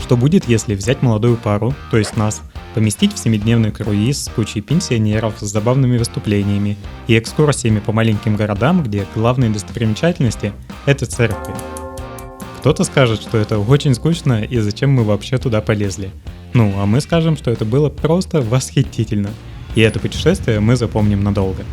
Что будет, если взять молодую пару, то есть нас, поместить в 7-дневный круиз с кучей пенсионеров, с забавными выступлениями и экскурсиями по маленьким городам, где главные достопримечательности — это церкви? Кто-то скажет, что это очень скучно и зачем мы вообще туда полезли. Ну, а мы скажем, что это было просто восхитительно. И это путешествие мы запомним надолго.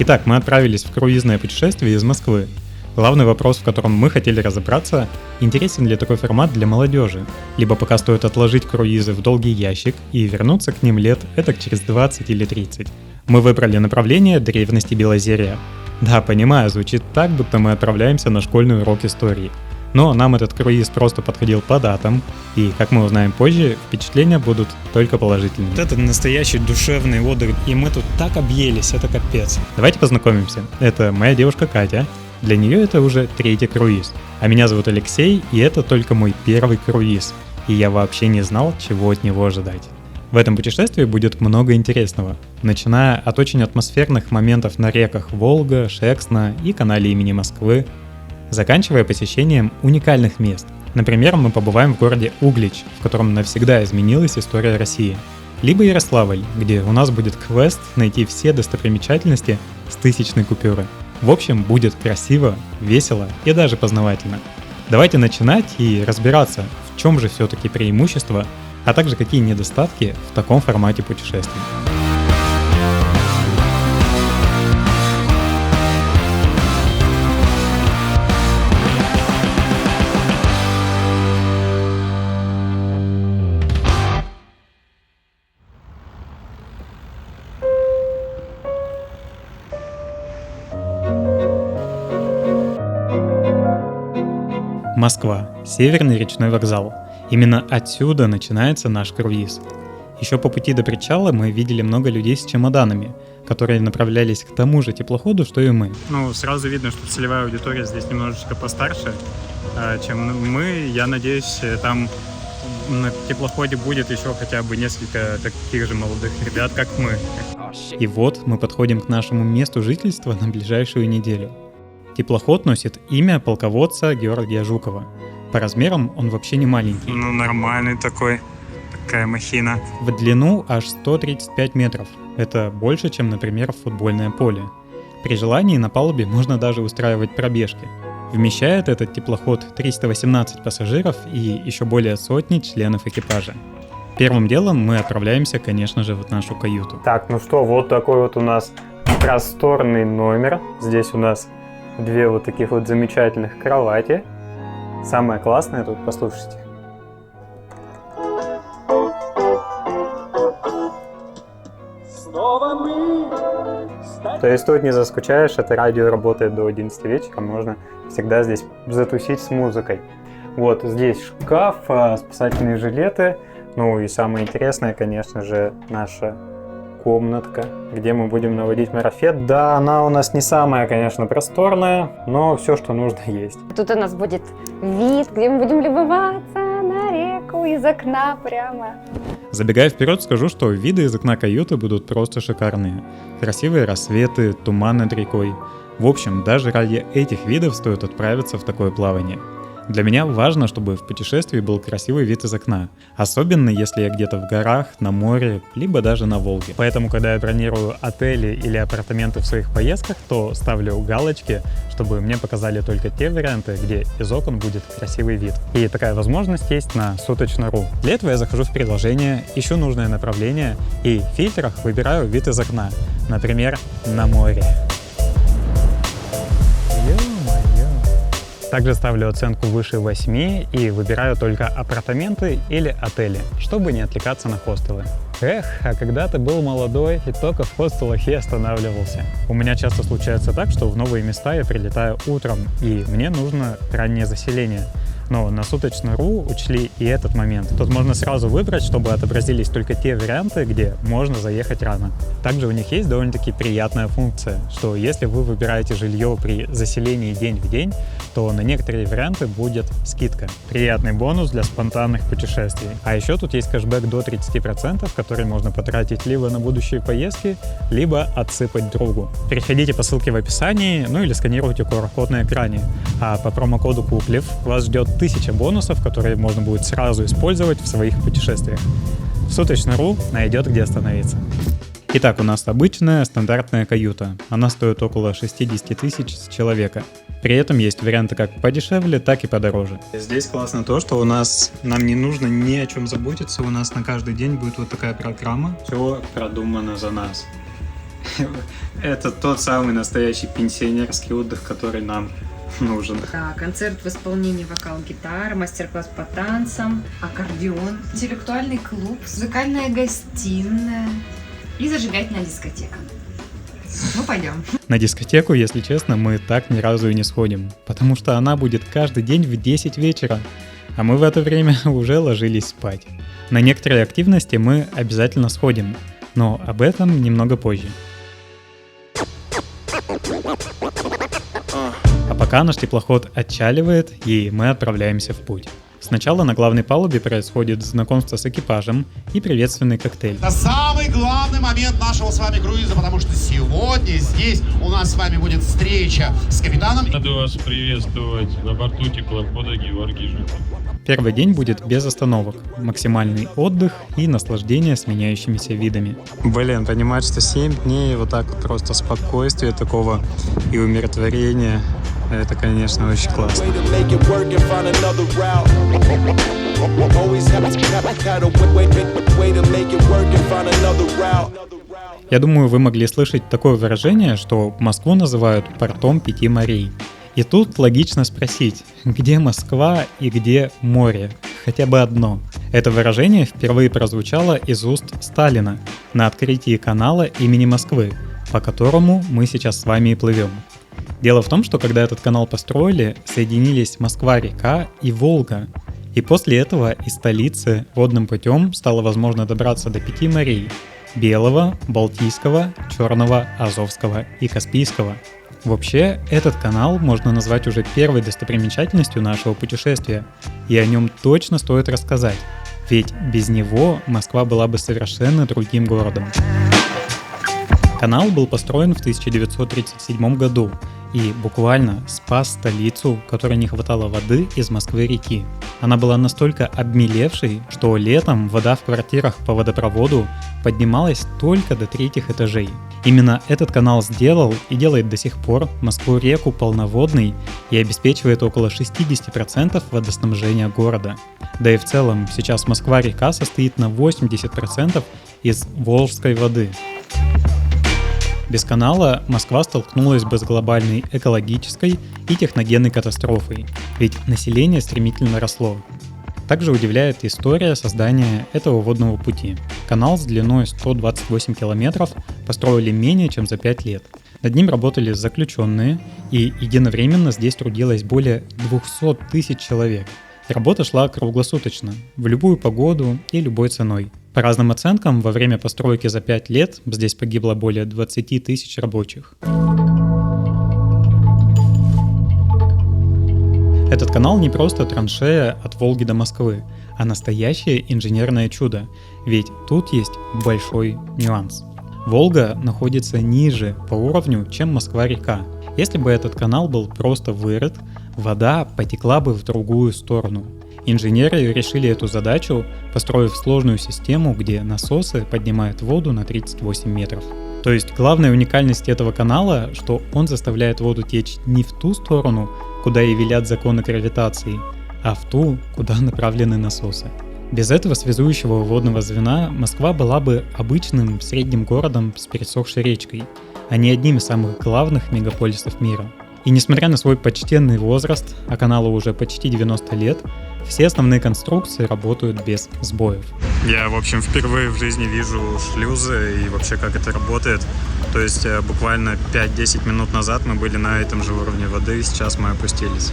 Итак, мы отправились в круизное путешествие из Москвы. Главный вопрос, в котором мы хотели разобраться, интересен ли такой формат для молодежи, либо пока стоит отложить круизы в долгий ящик и вернуться к ним лет этак через 20 или 30. Мы выбрали направление древности Белозерья. Да, понимаю, звучит так, будто мы отправляемся на школьный урок истории. Но нам этот круиз просто подходил по датам, и, как мы узнаем позже, впечатления будут только положительными. Вот это настоящий душевный отдых, и мы тут так объелись, это капец. Давайте познакомимся. Это моя девушка Катя. Для нее это уже 3-й круиз. А меня зовут Алексей, и это только мой 1-й круиз. И я вообще не знал, чего от него ожидать. В этом путешествии будет много интересного, начиная от очень атмосферных моментов на реках Волга, Шексна и канале имени Москвы, заканчивая посещением уникальных мест. Например, мы побываем в городе Углич, в котором навсегда изменилась история России. Либо Ярославль, где у нас будет квест найти все достопримечательности с 1000-ной купюры. В общем, будет красиво, весело и даже познавательно. Давайте начинать и разбираться, в чем же все-таки преимущества, а также какие недостатки в таком формате путешествий. Москва. Северный речной вокзал. Именно отсюда начинается наш круиз. Еще по пути до причала мы видели много людей с чемоданами, которые направлялись к тому же теплоходу, что и мы. Ну, сразу видно, что целевая аудитория здесь немножечко постарше, чем мы. Я надеюсь, там на теплоходе будет еще хотя бы несколько таких же молодых ребят, как мы. И вот мы подходим к нашему месту жительства на ближайшую неделю. Теплоход носит имя полководца Георгия Жукова. По размерам он вообще не маленький. Ну, нормальный такая махина. В длину аж 135 метров. Это больше, чем, например, футбольное поле. При желании на палубе можно даже устраивать пробежки. Вмещает этот теплоход 318 пассажиров и еще более сотни членов экипажа. Первым делом мы отправляемся, конечно же, в нашу каюту. Так, ну что, вот такой вот у нас просторный номер. Здесь у нас 2 вот таких вот замечательных кровати. Самое классное тут, послушайте. То есть тут не заскучаешь, это радио работает до 11 вечера, можно всегда здесь затусить с музыкой. Вот здесь шкаф, спасательные жилеты, ну и самое интересное, конечно же, наша комнатка, где мы будем наводить марафет. Да, она у нас не самая, конечно, просторная, но все, что нужно, есть. Тут у нас будет вид, где мы будем любоваться на реку из окна прямо. Забегая вперед, скажу, что виды из окна каюты будут просто шикарные. Красивые рассветы, туман над рекой. В общем, даже ради этих видов стоит отправиться в такое плавание. Для меня важно, чтобы в путешествии был красивый вид из окна, особенно если я где-то в горах, на море, либо даже на Волге. Поэтому, когда я бронирую отели или апартаменты в своих поездках, то ставлю галочки, чтобы мне показали только те варианты, где из окон будет красивый вид. И такая возможность есть на Суточно.ру. Для этого я захожу в приложение, ищу нужное направление и в фильтрах выбираю вид из окна, например, на море. Также ставлю оценку выше 8 и выбираю только апартаменты или отели, чтобы не отвлекаться на хостелы. Эх, а когда ты был молодой и только в хостелах и останавливался. У меня часто случается так, что в новые места я прилетаю утром, и мне нужно раннее заселение. Но на Суточно.ру учли и этот момент. Тут можно сразу выбрать, чтобы отобразились только те варианты, где можно заехать рано. Также у них есть довольно-таки приятная функция, что если вы выбираете жилье при заселении день в день, то на некоторые варианты будет скидка. Приятный бонус для спонтанных путешествий. А еще тут есть кэшбэк до 30%, который можно потратить либо на будущие поездки, либо отсыпать другу. Переходите по ссылке в описании, ну или сканируйте QR-код на экране. А по промокоду КУПЛЕВ вас ждет 1000 бонусов, которые можно будет сразу использовать в своих путешествиях. В Суточно.ру найдет, где остановиться. Итак, у нас обычная стандартная каюта. Она стоит около 60 тысяч с человека. При этом есть варианты как подешевле, так и подороже. Здесь классно то, что нам не нужно ни о чем заботиться. У нас на каждый день будет вот такая программа. Все продумано за нас. Это тот самый настоящий пенсионерский отдых, который нам нужен. Да, концерт в исполнении вокал-гитар, мастер-класс по танцам, аккордеон, интеллектуальный клуб, музыкальная гостиная и зажигательная дискотека. Ну, пойдем. На дискотеку, если честно, мы так ни разу и не сходим, потому что она будет каждый день в 10 вечера, а мы в это время уже ложились спать. На некоторые активности мы обязательно сходим, но об этом немного позже. А пока наш теплоход отчаливает, и мы отправляемся в путь. Сначала на главной палубе происходит знакомство с экипажем и приветственный коктейль. Это самый главный момент нашего с вами круиза, потому что сегодня здесь у нас с вами будет встреча с капитаном. Рады вас приветствовать на борту теплохода Георгий Жуков. Первый день будет без остановок, максимальный отдых и наслаждение сменяющимися видами. Блин, понимать, что 7 дней вот так вот просто спокойствия такого и умиротворения, это, конечно, очень классно. Я думаю, вы могли слышать такое выражение, что Москву называют портом 5 морей. И тут логично спросить, где Москва и где море? Хотя бы одно. Это выражение впервые прозвучало из уст Сталина на открытии канала имени Москвы, по которому мы сейчас с вами и плывем. Дело в том, что когда этот канал построили, соединились Москва-река и Волга. И после этого из столицы водным путем стало возможно добраться до 5 морей – Белого, Балтийского, Черного, Азовского и Каспийского. Вообще, этот канал можно назвать уже первой достопримечательностью нашего путешествия, и о нем точно стоит рассказать, ведь без него Москва была бы совершенно другим городом. Канал был построен в 1937 году и буквально спас столицу, которой не хватало воды из Москвы-реки. Она была настолько обмелевшей, что летом вода в квартирах по водопроводу поднималась только до 3-х этажей. Именно этот канал сделал и делает до сих пор Москву-реку полноводной и обеспечивает около 60% водоснабжения города. Да и в целом сейчас Москва-река состоит на 80% из волжской воды. Без канала Москва столкнулась бы с глобальной экологической и техногенной катастрофой, ведь население стремительно росло. Также удивляет история создания этого водного пути. Канал с длиной 128 километров построили менее чем за 5 лет. Над ним работали заключенные, и единовременно здесь трудилось более 200 тысяч человек. Работа шла круглосуточно, в любую погоду и любой ценой. По разным оценкам, во время постройки за 5 лет здесь погибло более 20 тысяч рабочих. Этот канал не просто траншея от Волги до Москвы, а настоящее инженерное чудо, ведь тут есть большой нюанс. Волга находится ниже по уровню, чем Москва-река. Если бы этот канал был просто вырыт, вода потекла бы в другую сторону. Инженеры решили эту задачу, построив сложную систему, где насосы поднимают воду на 38 метров. То есть главная уникальность этого канала, что он заставляет воду течь не в ту сторону, куда и велят законы гравитации, а в ту, куда направлены насосы. Без этого связующего водного звена Москва была бы обычным средним городом с пересохшей речкой, а не одним из самых главных мегаполисов мира. И несмотря на свой почтенный возраст, а каналу уже почти 90 лет, все основные конструкции работают без сбоев. Я, в общем, впервые в жизни вижу шлюзы и вообще как это работает. То есть буквально 5-10 минут назад мы были на этом же уровне воды, сейчас мы опустились.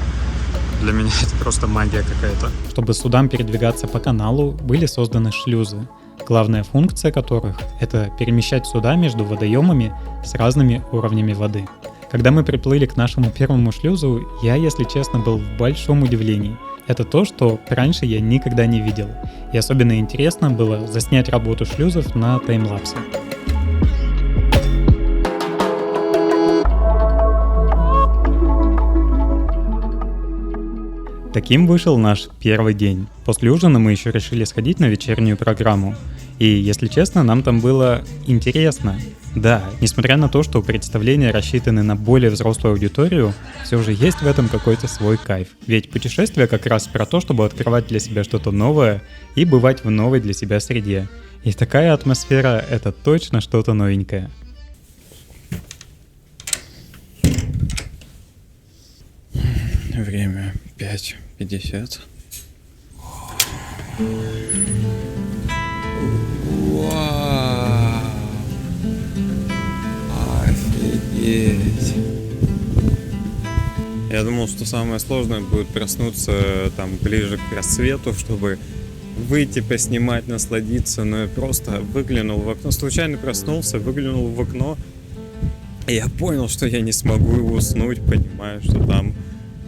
Для меня это просто магия какая-то. Чтобы судам передвигаться по каналу, были созданы шлюзы, главная функция которых – это перемещать суда между водоемами с разными уровнями воды. Когда мы приплыли к нашему первому шлюзу, я, если честно, был в большом удивлении. Это то, что раньше я никогда не видел. И особенно интересно было заснять работу шлюзов на таймлапсе. Таким вышел наш первый день. После ужина мы еще решили сходить на вечернюю программу. И, если честно, нам там было интересно. Да, несмотря на то, что представления рассчитаны на более взрослую аудиторию, все же есть в этом какой-то свой кайф. Ведь путешествие как раз про то, чтобы открывать для себя что-то новое и бывать в новой для себя среде. И такая атмосфера — это точно что-то новенькое. Время 5:50. Вау! Офигеть! Я думал, что самое сложное будет проснуться там ближе к рассвету, чтобы выйти, поснимать, насладиться, но я просто выглянул в окно, случайно проснулся, выглянул в окно, и я понял, что я не смогу уснуть, понимаю, что там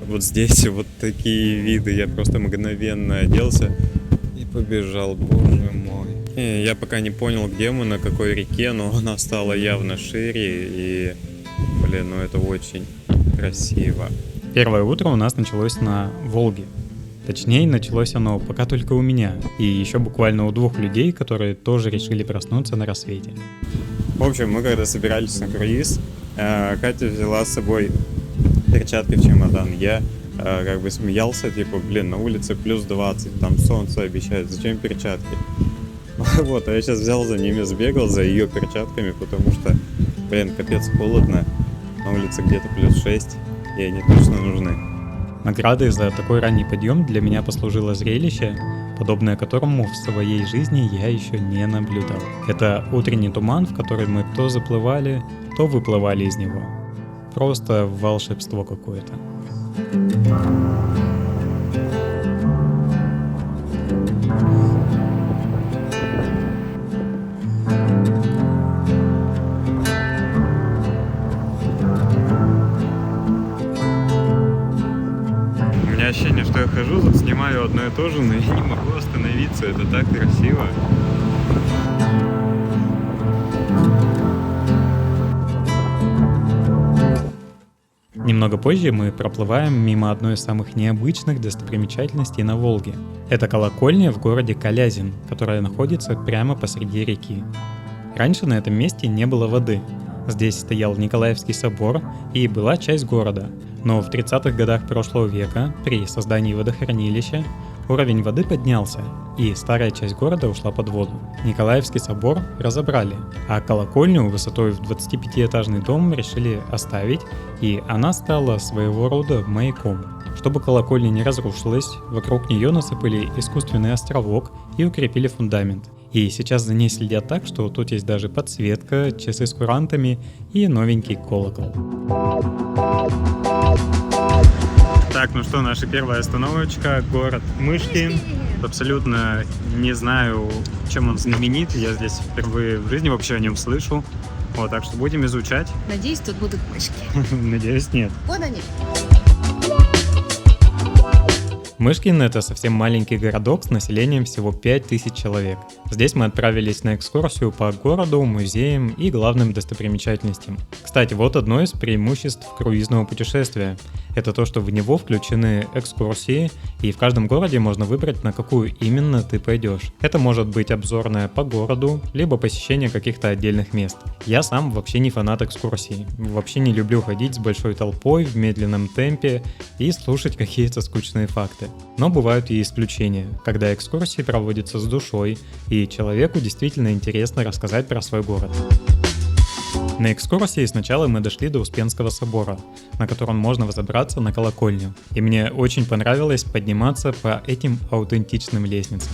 вот здесь вот такие виды. Я просто мгновенно оделся и побежал, боже мой. И я пока не понял, где мы, на какой реке, но она стала явно шире, и, блин, ну это очень красиво. Первое утро у нас началось на Волге. Точнее, началось оно пока только у меня, и еще буквально у 2 людей, которые тоже решили проснуться на рассвете. В общем, мы когда собирались на круиз, Катя взяла с собой перчатки в чемодан. Я как бы смеялся, типа, блин, на улице плюс 20, там солнце обещает, зачем перчатки? Вот, а я сейчас взял за ними, сбегал за ее перчатками, потому что, блин, капец холодно, на улице где-то плюс 6, и они точно нужны. Наградой за такой ранний подъем для меня послужило зрелище, подобное которому в своей жизни я еще не наблюдал. Это утренний туман, в который мы то заплывали, то выплывали из него. Просто волшебство какое-то. У меня ощущение, что я хожу, тут снимаю одно и то же, но я не могу остановиться, это так красиво. Немного позже мы проплываем мимо одной из самых необычных достопримечательностей на Волге. Это колокольня в городе Калязин, которая находится прямо посреди реки. Раньше на этом месте не было воды. Здесь стоял Николаевский собор и была часть города. Но в 30-х годах прошлого века, при создании водохранилища, уровень воды поднялся, и старая часть города ушла под воду. Николаевский собор разобрали, а колокольню высотой в 25-этажный дом решили оставить, и она стала своего рода маяком. Чтобы колокольня не разрушилась, вокруг нее насыпали искусственный островок и укрепили фундамент. И сейчас за ней следят так, что тут есть даже подсветка, часы с курантами и новенький колокол. Так, ну что, наша первая остановочка, город Мышкин. Абсолютно не знаю, чем он знаменит, я здесь впервые в жизни вообще о нем слышу. Вот, так что будем изучать. Надеюсь, тут будут мышки. Надеюсь, нет. Вот они. Мышкин — это совсем маленький городок с населением всего 5000 человек. Здесь мы отправились на экскурсию по городу, музеям и главным достопримечательностям. Кстати, вот одно из преимуществ круизного путешествия. Это то, что в него включены экскурсии, и в каждом городе можно выбрать, на какую именно ты пойдешь. Это может быть обзорная по городу, либо посещение каких-то отдельных мест. Я сам вообще не фанат экскурсий. Вообще не люблю ходить с большой толпой в медленном темпе и слушать какие-то скучные факты. Но бывают и исключения, когда экскурсии проводятся с душой, и человеку действительно интересно рассказать про свой город. На экскурсии сначала мы дошли до Успенского собора, на котором можно взобраться на колокольню, и мне очень понравилось подниматься по этим аутентичным лестницам.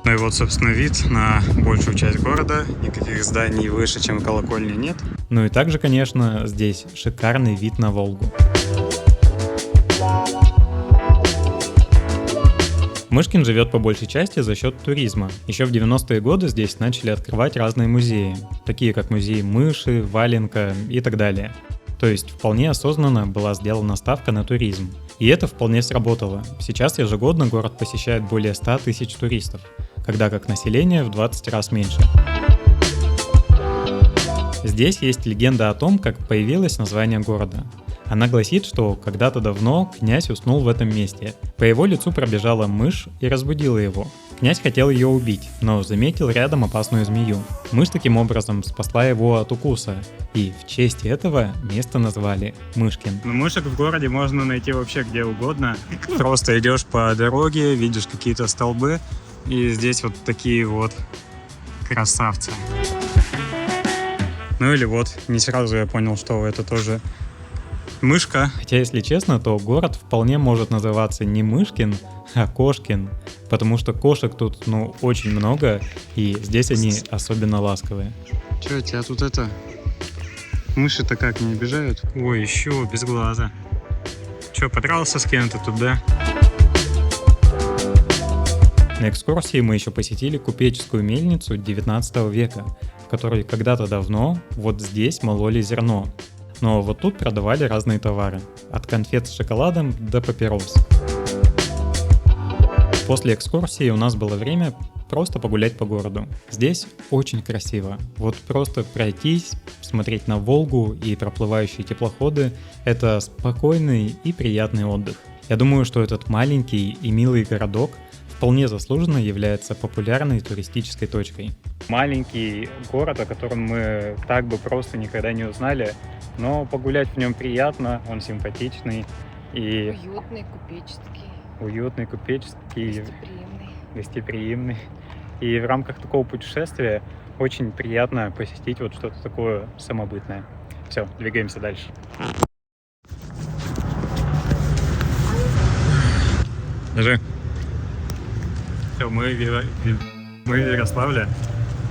Ну и вот, собственно, вид на большую часть города, никаких зданий выше, чем колокольня, нет. Ну и также, конечно, здесь шикарный вид на Волгу. Мышкин живет по большей части за счет туризма. Еще в 90-е годы здесь начали открывать разные музеи, такие как музей мыши, валенка и так далее. То есть вполне осознанно была сделана ставка на туризм. И это вполне сработало. Сейчас ежегодно город посещает более 100 тысяч туристов, когда как население в 20 раз меньше. Здесь есть легенда о том, как появилось название города. Она гласит, что когда-то давно князь уснул в этом месте. По его лицу пробежала мышь и разбудила его. Князь хотел ее убить, но заметил рядом опасную змею. Мышь таким образом спасла его от укуса, и в честь этого место назвали Мышкин. Мышек в городе можно найти вообще где угодно. Просто идешь по дороге, видишь какие-то столбы, и здесь вот такие вот красавцы. Ну или вот, не сразу я понял, что это тоже мышка. Хотя, если честно, то город вполне может называться не Мышкин, а Кошкин, потому что кошек тут, очень много, и здесь они особенно ласковые. Че, тебя тут мыши-то как, не обижают? Ой, еще без глаза. Че, подрался с кем-то тут, да? На экскурсии мы еще посетили купеческую мельницу 19 века, в которой когда-то давно вот здесь мололи зерно. Но вот тут продавали разные товары, от конфет с шоколадом до папирос. После экскурсии у нас было время просто погулять по городу. Здесь очень красиво. Вот просто пройтись, смотреть на Волгу и проплывающие теплоходы – это спокойный и приятный отдых. Я думаю, что этот маленький и милый городок вполне заслуженно является популярной туристической точкой. Маленький город, о котором мы так бы просто никогда не узнали, но погулять в нем приятно, он симпатичный и Уютный, купеческий, гостеприимный. И в рамках такого путешествия очень приятно посетить вот что-то такое самобытное. Все, двигаемся дальше. Держи. Все, мы в Ярославле.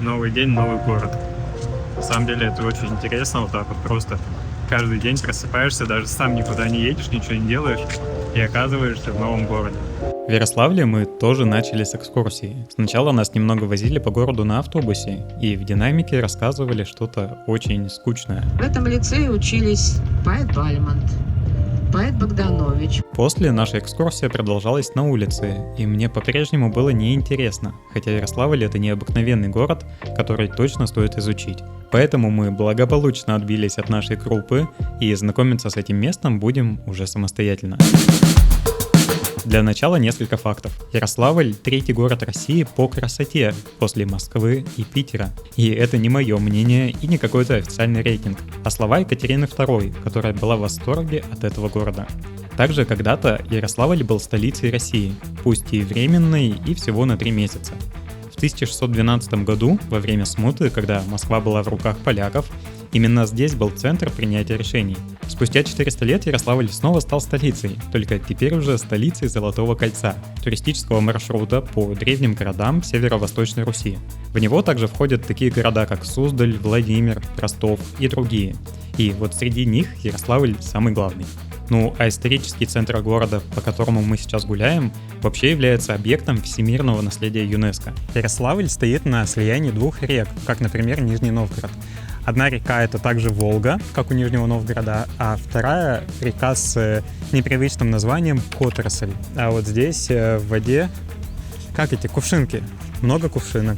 Новый день, новый город. На самом деле это очень интересно, вот так вот просто каждый день просыпаешься, даже сам никуда не едешь, ничего не делаешь, и оказываешься в новом городе. В Ярославле мы тоже начали с экскурсии. Сначала нас немного возили по городу на автобусе, и в динамике рассказывали что-то очень скучное. В этом лицее учились поэт Бальмонт, поэт Богданович. После наша экскурсия продолжалась на улице, и мне по-прежнему было неинтересно, хотя Ярославль — это необыкновенный город, который точно стоит изучить. Поэтому мы благополучно отбились от нашей группы, и знакомиться с этим местом будем уже самостоятельно. Для начала несколько фактов. Ярославль – третий город России по красоте после Москвы и Питера. И это не мое мнение и не какой-то официальный рейтинг, а слова Екатерины II, которая была в восторге от этого города. Также когда-то Ярославль был столицей России, пусть и временной, и всего на 3 месяца. В 1612 году, во время смуты, когда Москва была в руках поляков, именно здесь был центр принятия решений. Спустя 400 лет Ярославль снова стал столицей, только теперь уже столицей Золотого кольца, туристического маршрута по древним городам Северо-Восточной Руси. В него также входят такие города, как Суздаль, Владимир, Ростов и другие. И вот среди них Ярославль самый главный. А исторический центр города, по которому мы сейчас гуляем, вообще является объектом всемирного наследия ЮНЕСКО. Ярославль стоит на слиянии 2 рек, как, например, Нижний Новгород. Одна река — это также Волга, как у Нижнего Новгорода, а вторая река с непривычным названием Которосль. А вот здесь в воде, кувшинки, много кувшинок.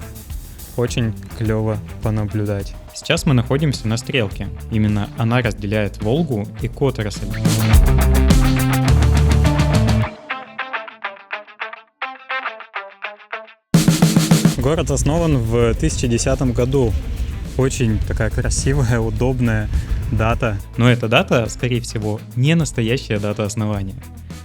Очень клево понаблюдать. Сейчас мы находимся на стрелке. Именно она разделяет Волгу и Которосль. Город основан в 1010 году. Очень такая красивая, удобная дата. Но эта дата, скорее всего, не настоящая дата основания.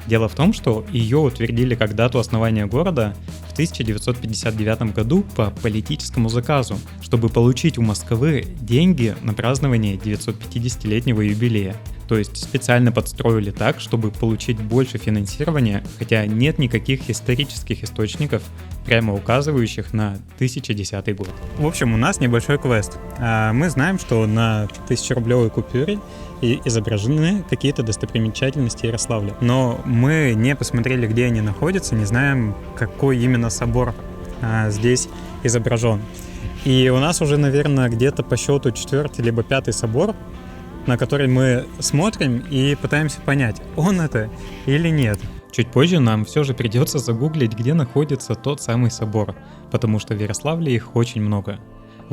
Дело в том, что ее утвердили как дату основания города в 1959 году по политическому заказу, чтобы получить у Москвы деньги на празднование 950-летнего юбилея. То есть специально подстроили так, чтобы получить больше финансирования, хотя нет никаких исторических источников, прямо указывающих на 1010 год. В общем, у нас небольшой квест. Мы знаем, что на 1000-рублевой купюре изображены какие-то достопримечательности Ярославля. Но мы не посмотрели, где они находятся, не знаем, какой именно собор здесь изображен. И у нас уже, наверное, где-то по счету 4-й либо 5-й собор, на который мы смотрим и пытаемся понять, он это или нет. Чуть позже нам все же придется загуглить, где находится тот самый собор, потому что в Ярославле их очень много.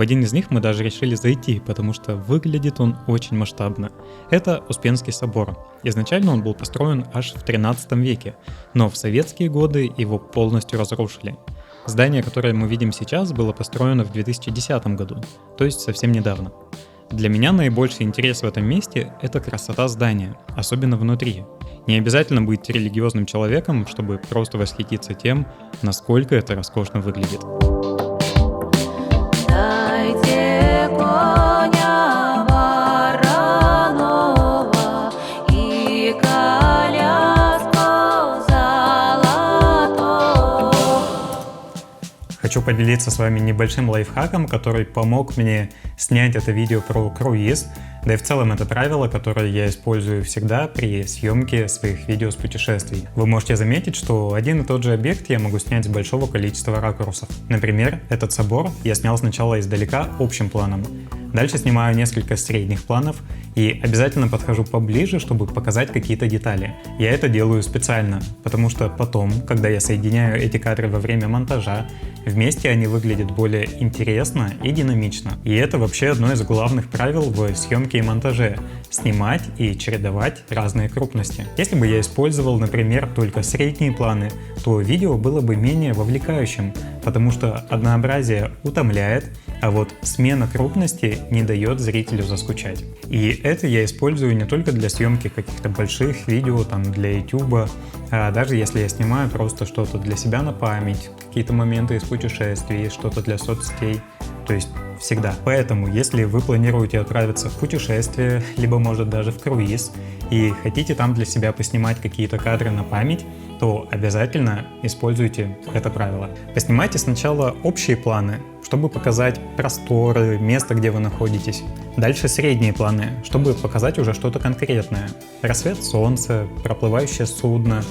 В один из них мы даже решили зайти, потому что выглядит он очень масштабно. Это Успенский собор. Изначально он был построен аж в 13 веке, но в советские годы его полностью разрушили. Здание, которое мы видим сейчас, было построено в 2010 году, то есть совсем недавно. Для меня наибольший интерес в этом месте – это красота здания, особенно внутри. Не обязательно быть религиозным человеком, чтобы просто восхититься тем, насколько это роскошно выглядит. Хочу поделиться с вами небольшим лайфхаком, который помог мне снять это видео про круиз, да и в целом это правило, которое я использую всегда при съемке своих видео с путешествий. Вы можете заметить, что один и тот же объект я могу снять с большого количества ракурсов. Например, этот собор я снял сначала издалека общим планом. Дальше снимаю несколько средних планов и обязательно подхожу поближе, чтобы показать какие-то детали. Я это делаю специально, потому что потом, когда я соединяю эти кадры во время монтажа, вместе они выглядят более интересно и динамично. И это вообще одно из главных правил в съемке и монтаже – снимать и чередовать разные крупности. Если бы я использовал, например, только средние планы, то видео было бы менее вовлекающим, потому что однообразие утомляет, а вот смена крупности не дает зрителю заскучать. И это я использую не только для съемки каких-то больших видео, там, для YouTube, а даже если я снимаю просто что-то для себя на память, какие-то моменты из путешествий, что-то для соцсетей, то есть всегда. Поэтому, если вы планируете отправиться в путешествие, либо может даже в круиз, и хотите там для себя поснимать какие-то кадры на память, то обязательно используйте это правило. Поснимайте сначала общие планы, чтобы показать просторы, место, где вы находитесь. Дальше средние планы, чтобы показать уже что-то конкретное. Рассвет солнца, проплывающее судно,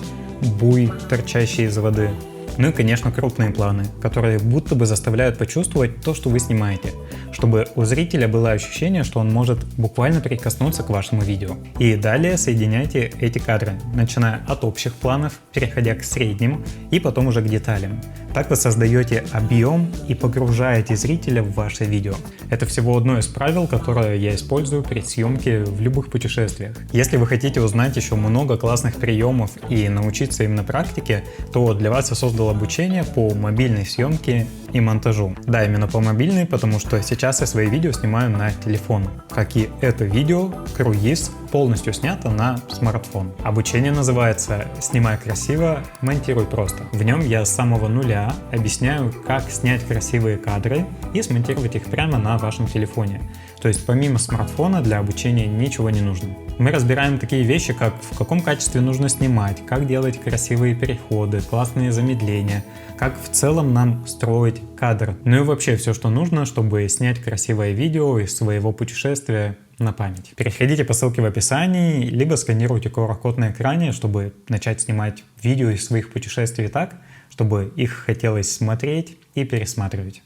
буй, торчащий из воды. Ну и, конечно, крупные планы, которые будто бы заставляют почувствовать то, что вы снимаете, чтобы у зрителя было ощущение, что он может буквально прикоснуться к вашему видео. И далее соединяйте эти кадры, начиная от общих планов, переходя к средним и потом уже к деталям. Так вы создаете объем и погружаете зрителя в ваше видео. Это всего одно из правил, которое я использую при съемке в любых путешествиях. Если вы хотите узнать еще много классных приемов и научиться им на практике, то для вас я создал обучение по мобильной съемке и монтажу. Да, именно по мобильной, потому что сейчас я свои видео снимаю на телефон. Как и это видео, круиз полностью снято на смартфон. Обучение называется «Снимай красиво, монтируй просто». В нем я с самого нуля объясняю, как снять красивые кадры и смонтировать их прямо на вашем телефоне. То есть помимо смартфона для обучения ничего не нужно. Мы разбираем такие вещи, как в каком качестве нужно снимать, как делать красивые переходы, классные замедления, как в целом нам строить кадр. Ну и вообще все, что нужно, чтобы снять красивое видео из своего путешествия на память. Переходите по ссылке в описании, либо сканируйте QR-код на экране, чтобы начать снимать видео из своих путешествий так, чтобы их хотелось смотреть и пересматривать.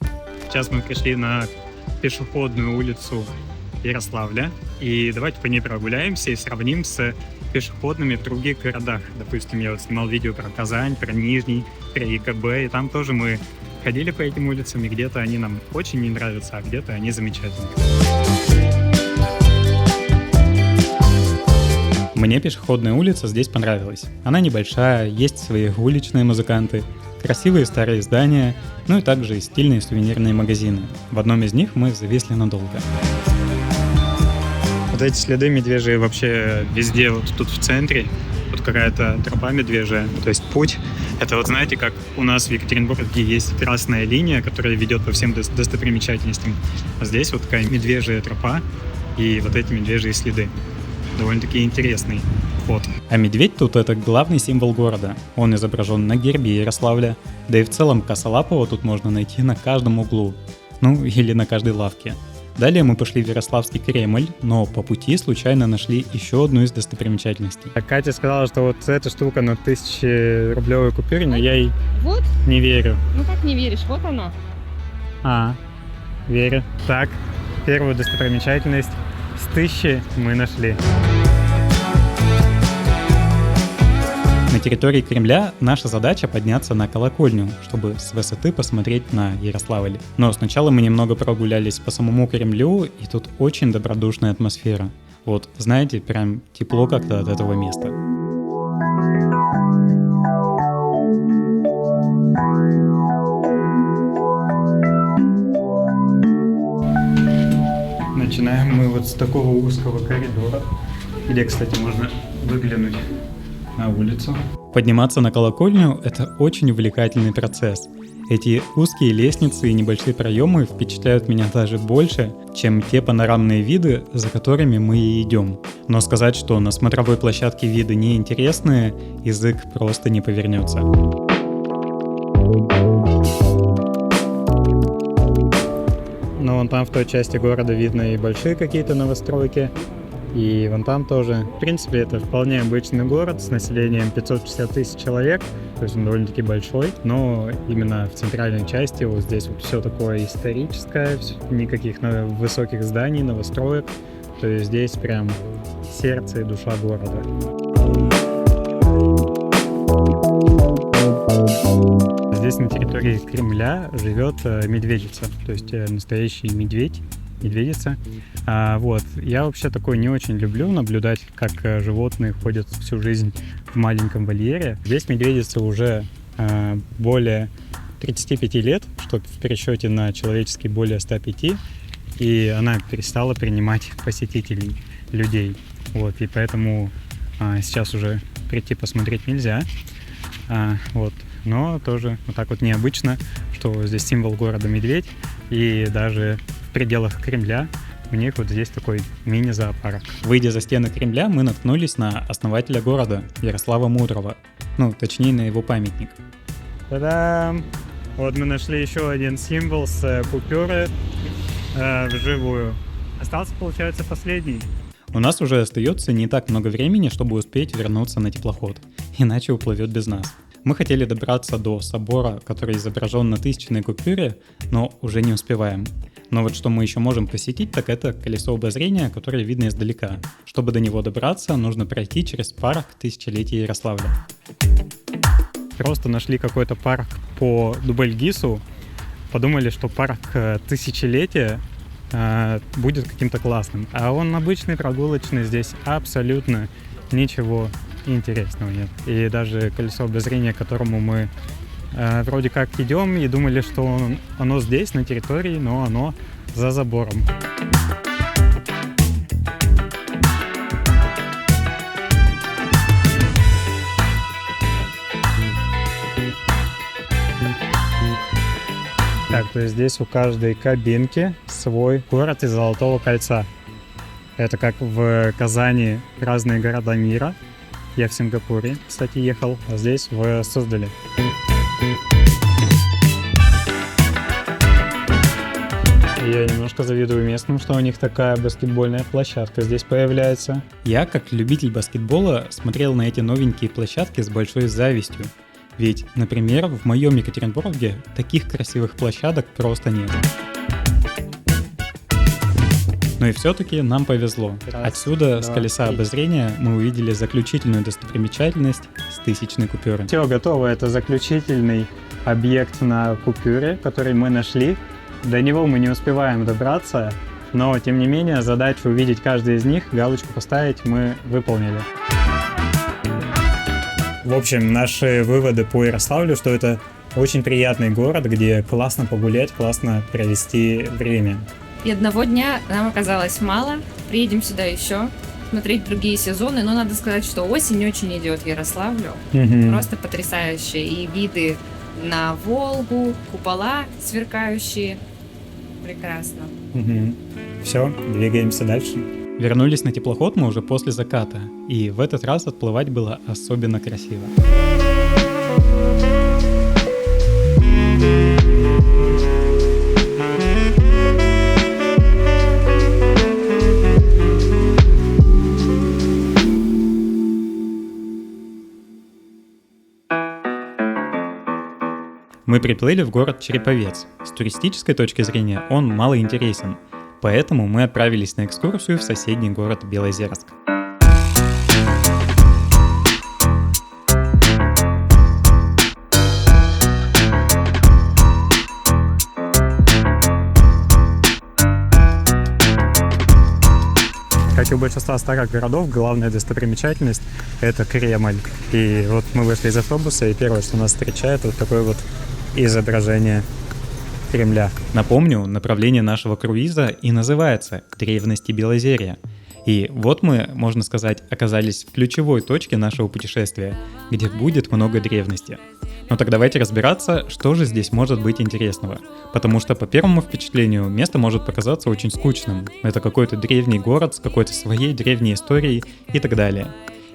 Сейчас мы пришли на пешеходную улицу Ярославля, и давайте по ней прогуляемся и сравним с пешеходными в других городах. Допустим, я вот снимал видео про Казань, про Нижний, про ЕКБ, и там тоже мы ходили по этим улицам, и где-то они нам очень не нравятся, а где-то они замечательные. Мне пешеходная улица здесь понравилась. Она небольшая, есть свои уличные музыканты, красивые старые здания, ну и также и стильные сувенирные магазины. В одном из них мы зависли надолго. Вот эти следы медвежьи вообще везде, вот тут в центре, вот какая-то тропа медвежья, то есть путь. Это вот знаете, как у нас в Екатеринбурге есть красная линия, которая ведет по всем достопримечательностям. А здесь вот такая медвежья тропа и вот эти медвежьи следы. Довольно-таки интересный ход. А медведь тут это главный символ города. Он изображен на гербе Ярославля, да и в целом косолапого тут можно найти на каждом углу, ну или на каждой лавке. Далее мы пошли в Ярославский Кремль, но по пути случайно нашли еще одну из достопримечательностей. Катя сказала, что вот эта штука на 1000-рублевой купюре, но я ей Вот? не верю. Ну как не веришь? Вот она. Верю. Так, первую достопримечательность с 1000 мы нашли. территории Кремля наша задача подняться на колокольню, чтобы с высоты посмотреть на Ярославль. Но сначала мы немного прогулялись по самому Кремлю, и тут очень добродушная атмосфера. Вот, знаете, прям тепло как-то от этого места. Начинаем мы вот с такого узкого коридора, где, кстати, можно выглянуть на улицу. Подниматься на колокольню – это очень увлекательный процесс. Эти узкие лестницы и небольшие проемы впечатляют меня даже больше, чем те панорамные виды, за которыми мы и идем. Но сказать, что на смотровой площадке виды неинтересные, язык просто не повернется. Но вон там в той части города видно и большие какие-то новостройки, и вон там тоже. В принципе, это вполне обычный город с населением 560 тысяч человек, то есть он довольно-таки большой, но именно в центральной части вот здесь вот все такое историческое, никаких высоких зданий, новостроек, то есть здесь прям сердце и душа города. Здесь на территории Кремля живет медведица, то есть настоящий медведица. Я вообще такое не очень люблю, наблюдать, как животные ходят всю жизнь в маленьком вольере. Здесь медведица уже более 35 лет, что в пересчете на человеческий более 105, и она перестала принимать посетителей, людей. Вот, и поэтому сейчас уже прийти посмотреть нельзя. Но тоже вот так вот необычно, что здесь символ города медведь, и даже в пределах Кремля у них вот здесь такой мини-зоопарк. Выйдя за стены Кремля, мы наткнулись на основателя города, Ярослава Мудрого. Точнее, на его памятник. Та-дам! Вот мы нашли еще один символ с купюры вживую. Остался, получается, последний. У нас уже остается не так много времени, чтобы успеть вернуться на теплоход, иначе уплывет без нас. Мы хотели добраться до собора, который изображен на 1000-ной купюре, но уже не успеваем. Но вот что мы еще можем посетить, так это колесо обозрения, которое видно издалека. Чтобы до него добраться, нужно пройти через парк тысячелетия Ярославля. Просто нашли какой-то парк по Дубальгису, подумали, что парк тысячелетия будет каким-то классным. А он обычный, прогулочный, здесь абсолютно ничего интересного нет. И даже колесо обозрения, к которому мы вроде как идем и думали, что оно здесь, на территории, но оно за забором. Так, то есть здесь у каждой кабинки свой город из Золотого кольца. Это как в Казани разные города мира. Я в Сингапуре, кстати, ехал, а здесь в Суздале. Я немножко завидую местным, что у них такая баскетбольная площадка здесь появляется. Я, как любитель баскетбола, смотрел на эти новенькие площадки с большой завистью. Ведь, например, в моем Екатеринбурге таких красивых площадок просто нет. Но и все-таки нам повезло. Отсюда, с колеса обозрения, мы увидели заключительную достопримечательность с 1000-ной купюры. Все готово, это заключительный объект на купюре, который мы нашли. До него мы не успеваем добраться, но тем не менее задачу увидеть каждый из них, галочку поставить, мы выполнили. В общем, наши выводы по Ярославлю, что это очень приятный город, где классно погулять, классно провести время. И одного дня нам оказалось мало. Приедем сюда еще, смотреть другие сезоны. Но надо сказать, что осень очень идет Ярославлю. Просто потрясающие. И виды на Волгу, купола сверкающие. Прекрасно. Все, двигаемся дальше. Вернулись на теплоход мы уже после заката. И в этот раз отплывать было особенно красиво. Мы приплыли в город Череповец. С туристической точки зрения он мало интересен, поэтому мы отправились на экскурсию в соседний город Белозерск. Как и у большинства старых городов, главная достопримечательность – это Кремль. И вот мы вышли из автобуса, и первое, что нас встречает, вот такое вот изображение Кремля. Напомню, направление нашего круиза и называется «Древности Белозерья». И вот мы, можно сказать, оказались в ключевой точке нашего путешествия, где будет много древности. Но так давайте разбираться, что же здесь может быть интересного. Потому что по первому впечатлению место может показаться очень скучным. Это какой-то древний город с какой-то своей древней историей и так далее.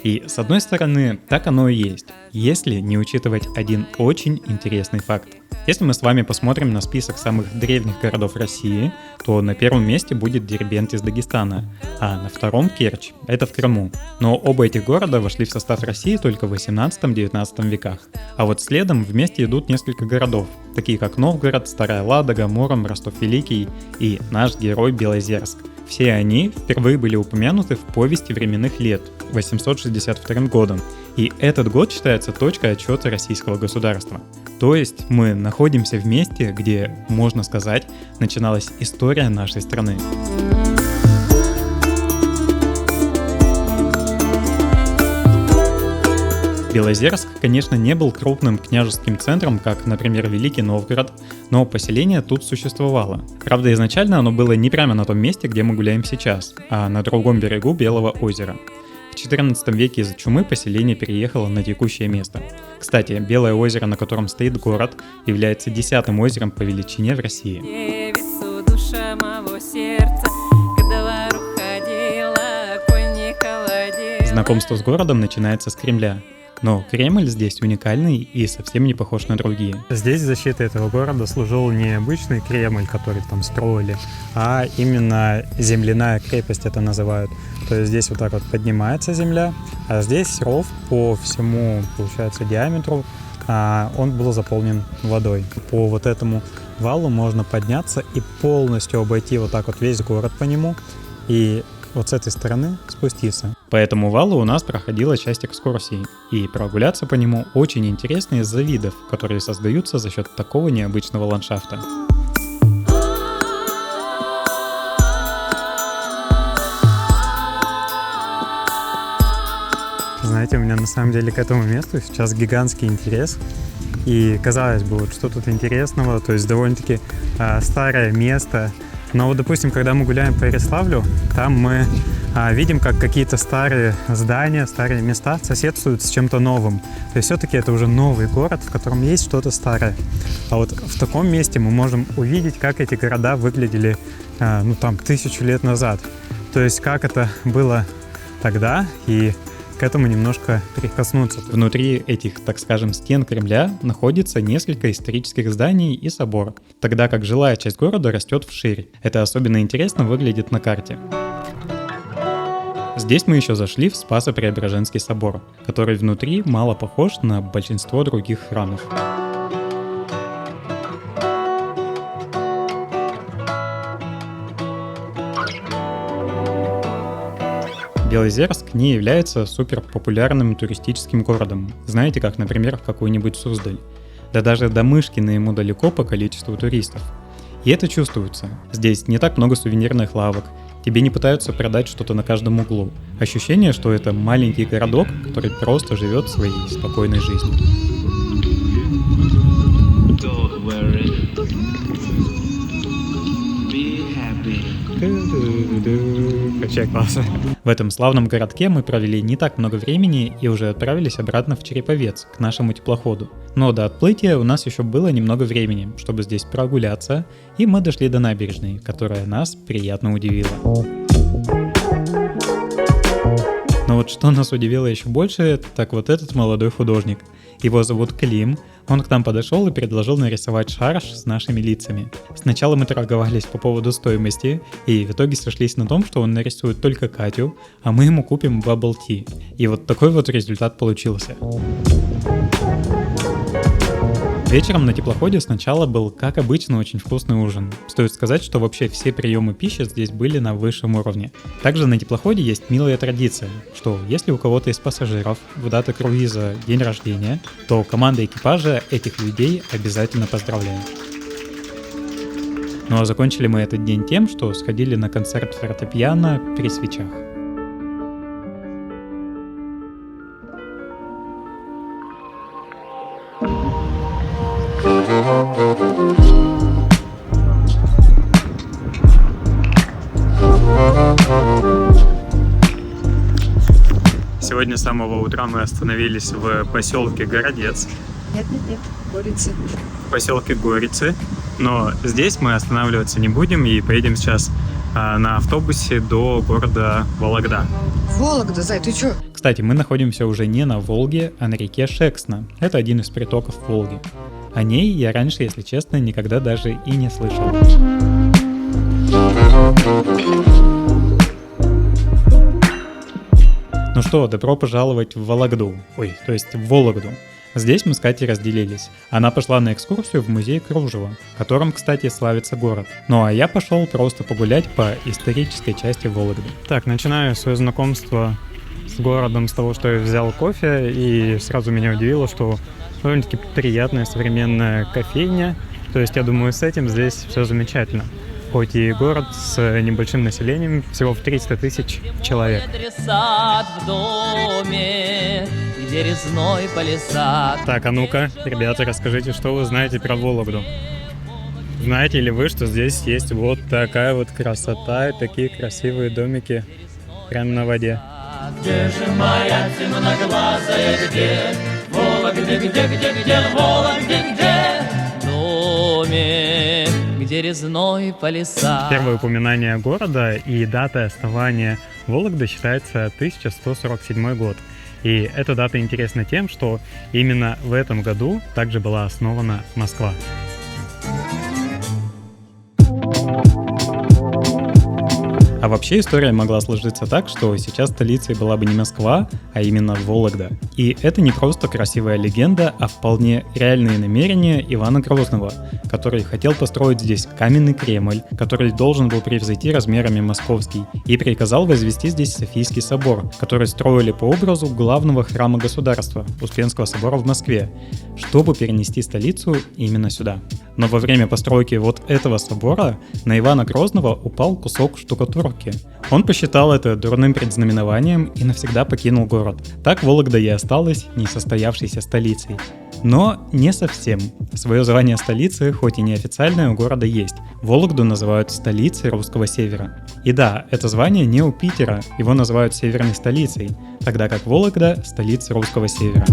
И с одной стороны, так оно и есть, если не учитывать один очень интересный факт. Если мы с вами посмотрим на список самых древних городов России, то на первом месте будет Дербент из Дагестана, а на втором Керчь, это в Крыму. Но оба этих города вошли в состав России только в 18-19 веках. А вот следом вместе идут несколько городов, такие как Новгород, Старая Ладога, Муром, Ростов-Великий и наш герой Белозерск. Все они впервые были упомянуты в повести временных лет 862 годом. И этот год считается точкой отсчета российского государства. То есть мы находимся в месте, где, можно сказать, начиналась история нашей страны. Белозерск, конечно, не был крупным княжеским центром, как, например, Великий Новгород, но поселение тут существовало. Правда, изначально оно было не прямо на том месте, где мы гуляем сейчас, а на другом берегу Белого озера. В XIV веке из-за чумы поселение переехало на текущее место. Кстати, Белое озеро, на котором стоит город, является 10-м озером по величине в России. Знакомство с городом начинается с Кремля. Но Кремль здесь уникальный и совсем не похож на другие. Здесь защитой этого города служил не обычный Кремль, который там строили, а именно земляная крепость это называют. То есть здесь вот так вот поднимается земля, а здесь ров по всему, получается, диаметру, он был заполнен водой. По вот этому валу можно подняться и полностью обойти вот так вот весь город по нему и вот с этой стороны спуститься. По этому валу у нас проходила часть экскурсии, и прогуляться по нему очень интересно из-за видов, которые создаются за счет такого необычного ландшафта. Знаете, у меня на самом деле к этому месту сейчас гигантский интерес. И казалось бы, вот что тут интересного, то есть довольно-таки старое место. Но вот, допустим, когда мы гуляем по Яряславлю, там мы видим, как какие-то старые здания, старые места соседствуют с чем-то новым. То есть все-таки это уже новый город, в котором есть что-то старое. А вот в таком месте мы можем увидеть, как эти города выглядели, 1000 лет назад. То есть как это было тогда и к этому немножко прикоснуться. Внутри этих, так скажем, стен Кремля находится несколько исторических зданий и собор, тогда как жилая часть города растет вширь. Это особенно интересно выглядит на карте. Здесь мы еще зашли в Спасо-Преображенский собор, который внутри мало похож на большинство других храмов. Белозерск не является суперпопулярным туристическим городом. Знаете, как, например, какой-нибудь Суздаль. Да даже до Мышкина ему далеко по количеству туристов. И это чувствуется. Здесь не так много сувенирных лавок. Тебе не пытаются продать что-то на каждом углу. Ощущение, что это маленький городок, который просто живет своей спокойной жизнью. Don't worry. Be happy. Вообще классно. В этом славном городке мы провели не так много времени и уже отправились обратно в Череповец, к нашему теплоходу. Но до отплытия у нас еще было немного времени, чтобы здесь прогуляться, и мы дошли до набережной, которая нас приятно удивила. Но вот что нас удивило еще больше, так вот этот молодой художник. Его зовут Клим. Он к нам подошел и предложил нарисовать шарж с нашими лицами. Сначала мы торговались по поводу стоимости, и в итоге сошлись на том, что он нарисует только Катю, а мы ему купим bubble tea. И вот такой вот результат получился. Вечером на теплоходе сначала был, как обычно, очень вкусный ужин. Стоит сказать, что вообще все приемы пищи здесь были на высшем уровне. Также на теплоходе есть милая традиция, что если у кого-то из пассажиров в дату круиза день рождения, то команда экипажа этих людей обязательно поздравляет. Ну а закончили мы этот день тем, что сходили на концерт фортепиано при свечах. Сегодня с самого утра мы остановились в поселке Городец. Нет, Горицы. В поселке Горицы. Но здесь мы останавливаться не будем и поедем сейчас на автобусе до города Вологда. Вологда, Зай, ты чё? Кстати, мы находимся уже не на Волге, а на реке Шексна. Это один из притоков Волги. О ней я раньше, если честно, никогда даже и не слышал. Ну что, добро пожаловать в Вологду. То есть в Вологду. Здесь мы с Катей разделились. Она пошла на экскурсию в музей Кружева, которым, кстати, славится город. Ну а я пошел просто погулять по исторической части Вологды. Так, начинаю свое знакомство с городом с того, что я взял кофе, и сразу меня удивило, что довольно-таки приятная современная кофейня. То есть я думаю, с этим здесь все замечательно. Хоть и город с небольшим населением, всего в 300 тысяч человек. Так, а ну-ка, ребята, расскажите, что вы знаете про Вологду? Знаете ли вы, что здесь есть вот такая вот красота и такие красивые домики прямо на воде? Где же моя темноглазая, где? Вологде, где, Вологде, где? Домик, где резной палисад. Первое упоминание города и дата основания Вологды считается 1147 год. И эта дата интересна тем, что именно в этом году также была основана Москва. А вообще история могла сложиться так, что сейчас столицей была бы не Москва, а именно Вологда. И это не просто красивая легенда, а вполне реальные намерения Ивана Грозного, который хотел построить здесь каменный Кремль, который должен был превзойти размерами московский, и приказал возвести здесь Софийский собор, который строили по образу главного храма государства, Успенского собора в Москве, чтобы перенести столицу именно сюда. Но во время постройки вот этого собора на Ивана Грозного упал кусок штукатурки. Он посчитал это дурным предзнаменованием и навсегда покинул город. Так Вологда и осталась несостоявшейся столицей. Но не совсем. Свое звание столицы, хоть и неофициальное, у города есть. Вологду называют столицей русского севера. И да, это звание не у Питера, его называют северной столицей, тогда как Вологда – столица русского севера.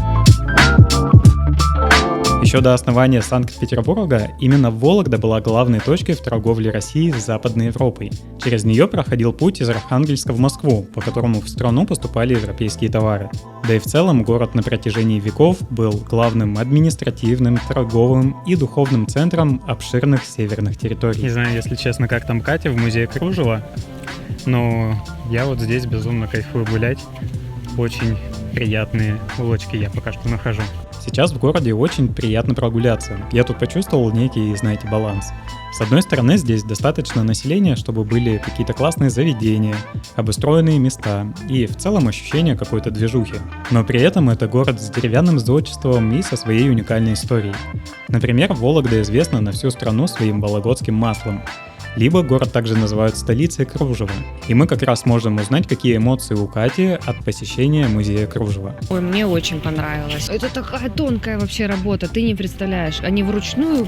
Еще до основания Санкт-Петербурга именно Вологда была главной точкой в торговле России с Западной Европой. Через нее проходил путь из Архангельска в Москву, по которому в страну поступали европейские товары. Да и в целом город на протяжении веков был главным административным, торговым и духовным центром обширных северных территорий. Не знаю, если честно, как там Катя в музее Кружева, но я вот здесь безумно кайфую гулять. Очень приятные улочки я пока что нахожу. Сейчас в городе очень приятно прогуляться. Я тут почувствовал некий, знаете, баланс. С одной стороны, здесь достаточно населения, чтобы были какие-то классные заведения, обустроенные места и в целом ощущение какой-то движухи. Но при этом это город с деревянным зодчеством и со своей уникальной историей. Например, Вологда известна на всю страну своим вологодским маслом. Либо город также называют столицей Кружева. И мы как раз можем узнать, какие эмоции у Кати от посещения музея Кружева. Ой, мне очень понравилось. Это такая тонкая вообще работа, ты не представляешь. Они вручную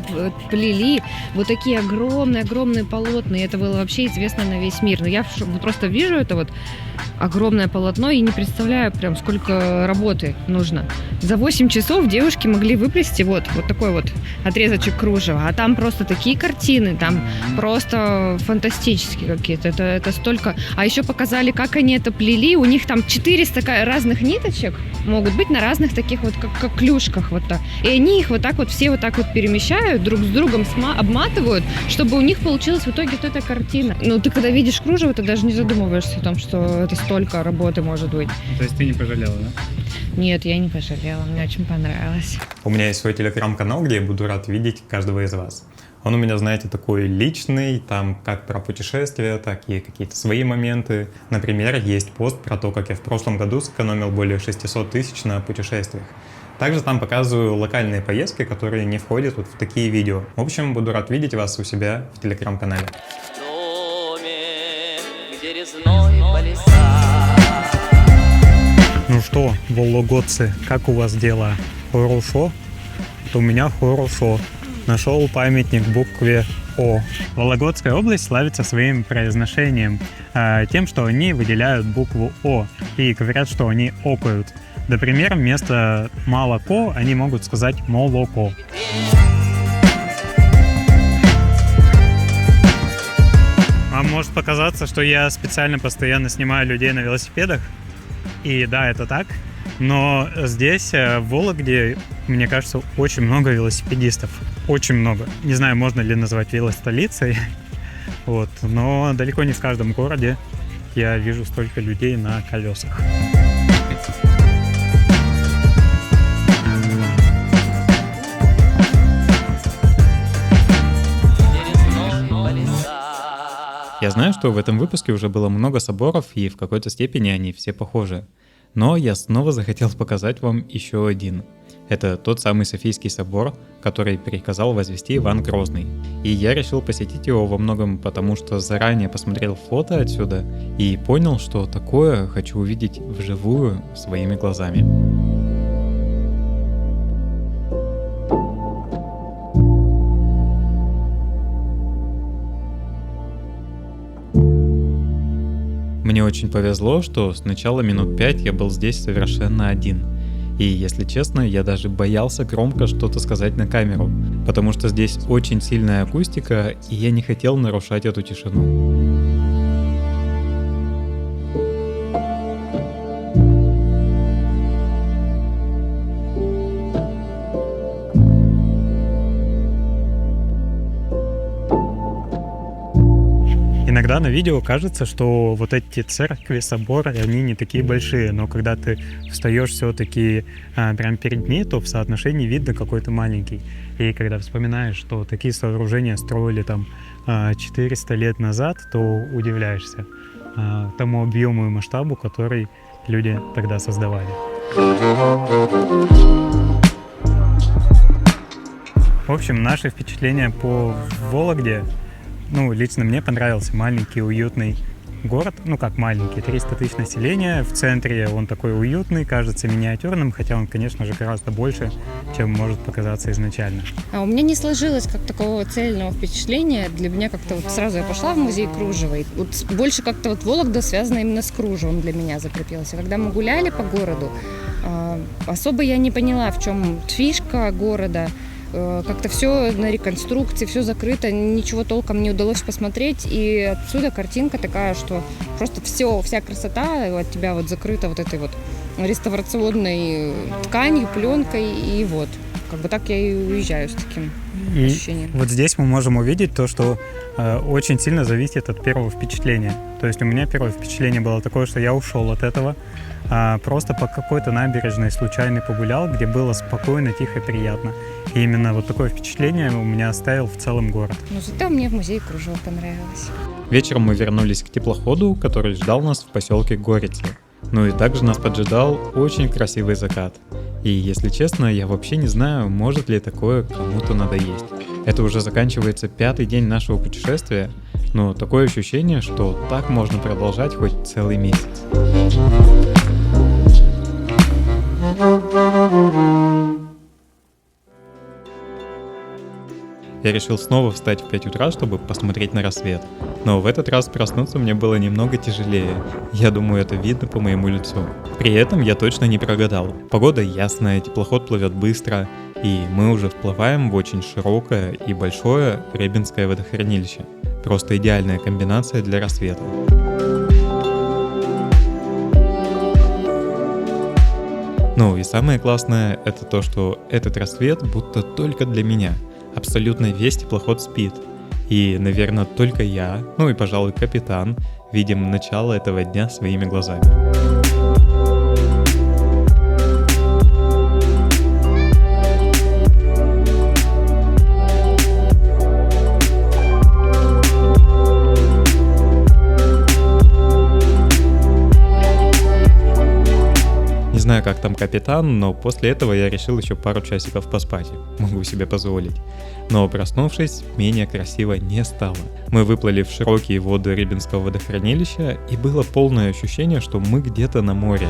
плели вот такие огромные полотна, и это было вообще известно на весь мир. Но я просто вижу это вот огромное полотно и не представляю прям, сколько работы нужно. За 8 часов девушки могли выплести вот такой вот отрезочек кружева. А там просто такие картины, там просто фантастические какие-то. Это столько... А еще показали, как они это плели. У них там 400 разных ниточек могут быть на разных таких вот, как клюшках. Вот так. И они их вот так вот все вот так вот перемещают, друг с другом обматывают, чтобы у них получилась в итоге вот эта картина. Ну, ты когда видишь кружево, ты даже не задумываешься о том, что это столько работы может быть. То есть ты не пожалела, да? Нет, я не пожалела, мне очень понравилось. У меня есть свой телеграм-канал, где я буду рад видеть каждого из вас. Он у меня, знаете, такой личный, там как про путешествия, так и какие-то свои моменты. Например, есть пост про то, как я в прошлом году сэкономил более 600 тысяч на путешествиях. Также там показываю локальные поездки, которые не входят вот в такие видео. В общем, буду рад видеть вас у себя в телеграм-канале. Ну что, вологодцы, как у вас дела? Хорошо? Вот у меня хорошо. Нашел памятник букве О. Вологодская область славится своим произношением, тем, что они выделяют букву О и говорят, что они окают. Например, вместо молоко они могут сказать молоко. Вам может показаться, что я специально постоянно снимаю людей на велосипедах. И да, это так. Но здесь, в Вологде, мне кажется, очень много велосипедистов. Очень много. Не знаю, можно ли назвать велостолицей. Вот. Но далеко не в каждом городе я вижу столько людей на колесах. Я знаю, что в этом выпуске уже было много соборов, и в какой-то степени они все похожи. Но я снова захотел показать вам еще один. Это тот самый Софийский собор, который приказал возвести Иван Грозный. И я решил посетить его во многом потому, что заранее посмотрел фото отсюда и понял, что такое хочу увидеть вживую своими глазами. Мне очень повезло, что сначала минут 5 я был здесь совершенно один. И, если честно, я даже боялся громко что-то сказать на камеру, потому что здесь очень сильная акустика, и я не хотел нарушать эту тишину. Иногда на видео кажется, что вот эти церкви, соборы, они не такие большие, но когда ты встаешь все-таки прямо перед ней, то в соотношении видно какой то маленький. И когда вспоминаешь, что такие сооружения строили там 400 лет назад, то удивляешься тому объему и масштабу, который люди тогда создавали. В общем, наши впечатления по Вологде. Лично мне понравился маленький, уютный город. Как маленький, 300 тысяч населения. В центре он такой уютный, кажется миниатюрным, хотя он, конечно же, гораздо больше, чем может показаться изначально. У меня не сложилось как такого цельного впечатления. Для меня как-то сразу я пошла в музей кружева. И больше как-то Вологда связана именно с кружевом для меня закрепилась. А когда мы гуляли по городу, особо я не поняла, в чем фишка города. Как-то все на реконструкции, все закрыто, ничего толком не удалось посмотреть, и отсюда картинка такая, что просто вся красота от тебя закрыта этой реставрационной тканью, пленкой, и так я и уезжаю с таким ощущением. Вот здесь мы можем увидеть то, что очень сильно зависит от первого впечатления. То есть у меня первое впечатление было такое, что я ушел от этого, просто по какой-то набережной случайно погулял, где было спокойно, тихо, приятно. И именно такое впечатление у меня оставил в целом город. Зато мне в музее кружева понравилось. Вечером мы вернулись к теплоходу, который ждал нас в поселке Горицы. И также нас поджидал очень красивый закат. И, если честно, я вообще не знаю, может ли такое кому-то надоесть. Это уже заканчивается 5-й день нашего путешествия, но такое ощущение, что так можно продолжать хоть целый месяц. Я решил снова встать в 5 утра, чтобы посмотреть на рассвет. Но в этот раз проснуться мне было немного тяжелее. Я думаю, это видно по моему лицу. При этом я точно не прогадал. Погода ясная, теплоход плывет быстро, и мы уже вплываем в очень широкое и большое Рыбинское водохранилище. Просто идеальная комбинация для рассвета. И самое классное, это то, что этот рассвет будто только для меня. Абсолютно весь теплоход спит. И, наверное, только я, и, пожалуй, капитан, видим начало этого дня своими глазами. Не знаю, как там капитан, но после этого я решил еще пару часиков поспать. Могу себе позволить. Но проснувшись, менее красиво не стало. Мы выплыли в широкие воды Рыбинского водохранилища, и было полное ощущение, что мы где-то на море.